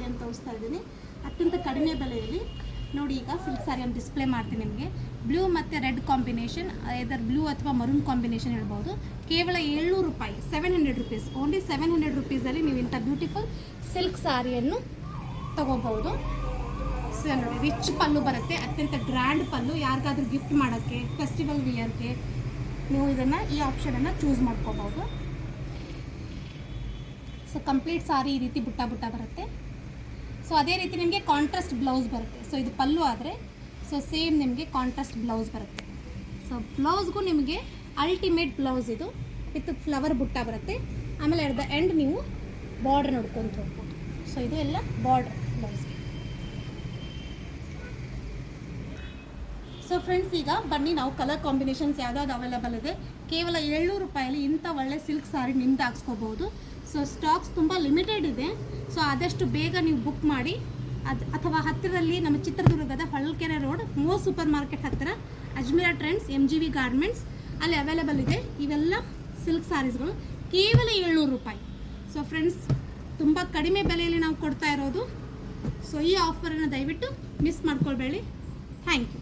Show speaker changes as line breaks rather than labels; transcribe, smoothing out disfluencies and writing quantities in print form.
ಸಾರಿಯನ್ನು ತೋರಿಸ್ತಾ ಇದ್ದೀನಿ. ಅತ್ಯಂತ ಕಡಿಮೆ ಬೆಲೆಯಲ್ಲಿ ನೋಡಿ. ಈಗ ಸಿಲ್ಕ್ ಸಾರಿಯನ್ನು ಡಿಸ್ಪ್ಲೇ ಮಾಡ್ತೀನಿ ನಿಮಗೆ. ಬ್ಲೂ ಮತ್ತು ರೆಡ್ ಕಾಂಬಿನೇಷನ್, ಇದರ ಬ್ಲೂ ಅಥವಾ ಮರೂನ್ ಕಾಂಬಿನೇಷನ್ ಹೇಳ್ಬೋದು. ಕೇವಲ 700 ರೂಪಾಯಿ, 700 ರುಪೀಸ್, ಓನ್ಲಿ 700 ರುಪೀಸಲ್ಲಿ ನೀವು ಇಂಥ ಬ್ಯೂಟಿಫುಲ್ ಸಿಲ್ಕ್ ಸಾರಿಯನ್ನು ತೊಗೋಬೋದು. ಸೊ ನೋಡಿ, ರಿಚ್ ಪಲ್ಲು ಬರುತ್ತೆ, ಅತ್ಯಂತ ಗ್ರ್ಯಾಂಡ್ ಪಲ್ಲು. ಯಾರಿಗಾದ್ರೂ ಗಿಫ್ಟ್ ಮಾಡೋಕ್ಕೆ, ಫೆಸ್ಟಿವಲ್ ವಿಯರ್ಗೆ ನೀವು ಇದನ್ನು ಈ ಆಪ್ಷನನ್ನು ಚೂಸ್ ಮಾಡ್ಕೋಬೋದು. ಸೊ ಕಂಪ್ಲೀಟ್ ಸಾರಿ ಈ ರೀತಿ ಬುಟ್ಟ ಬರುತ್ತೆ. ಸೊ ಅದೇ ರೀತಿ ನಿಮಗೆ ಕಾಂಟ್ರಾಸ್ಟ್ ಬ್ಲೌಸ್ ಬರುತ್ತೆ. ಸೊ ಇದು ಪಲ್ಲು ಆದರೆ ಸೊ ಸೇಮ್ ನಿಮಗೆ ಕಾಂಟ್ರಾಸ್ಟ್ ಬ್ಲೌಸ್ ಬರುತ್ತೆ. ಸೊ ಬ್ಲೌಸ್ಗೂ ನಿಮಗೆ ಅಲ್ಟಿಮೇಟ್ ಬ್ಲೌಸ್ ಇದು ವಿತ್ ಫ್ಲವರ್ ಬುಟ್ಟ ಬರುತ್ತೆ. ಆಮೇಲೆ ಅಟ್ ದ ಎಂಡ್ ನೀವು ಬಾರ್ಡರ್ ನೋಡ್ಕೊಂತ ಹೋಗ್ಬೋದು. ಸೊ ಇದು ಎಲ್ಲ ಬಾರ್ಡರ್ ಬ್ಲೌಸ್. ಸೊ ಫ್ರೆಂಡ್ಸ್, ಈಗ ಬನ್ನಿ ನಾವು ಕಲರ್ ಕಾಂಬಿನೇಷನ್ಸ್ ಯಾವ್ದಾವ್ದು ಅವೈಲೇಬಲ್ ಇದೆ. ಕೇವಲ 700 ರೂಪಾಯಲ್ಲಿ ಇಂಥ ಒಳ್ಳೆ ಸಿಲ್ಕ್ ಸಾರಿ ನಿಮ್ದು ಹಾಕ್ಸ್ಕೋಬೋದು. ಸೊ ಸ್ಟಾಕ್ಸ್ ತುಂಬ ಲಿಮಿಟೆಡ್ ಇದೆ. ಸೊ ಆದಷ್ಟು ಬೇಗ ನೀವು ಬುಕ್ ಮಾಡಿ. ಅಥವಾ ಹತ್ತಿರದಲ್ಲಿ ನಮ್ಮ ಚಿತ್ರದುರ್ಗದ ಹೊಳಲ್ಕೆರೆ ರೋಡ್ ಮೋ ಸೂಪರ್ ಮಾರ್ಕೆಟ್ ಹತ್ತಿರ ಅಜ್ಮೀರಾ ಟ್ರೆಂಡ್ಸ್ MGV ಗಾರ್ಮೆಂಟ್ಸ್ ಅಲ್ಲಿ ಅವೈಲೇಬಲ್ ಇದೆ ಇವೆಲ್ಲ ಸಿಲ್ಕ್ ಸ್ಯಾರೀಸ್ಗಳು ಕೇವಲ 700 ರೂಪಾಯಿ. ಸೊ ಫ್ರೆಂಡ್ಸ್, ತುಂಬ ಕಡಿಮೆ ಬೆಲೆಯಲ್ಲಿ ನಾವು ಕೊಡ್ತಾ ಇರೋದು. ಸೊ ಈ ಆಫರನ್ನು ದಯವಿಟ್ಟು ಮಿಸ್ ಮಾಡ್ಕೊಳ್ಬೇಡಿ. Thank you.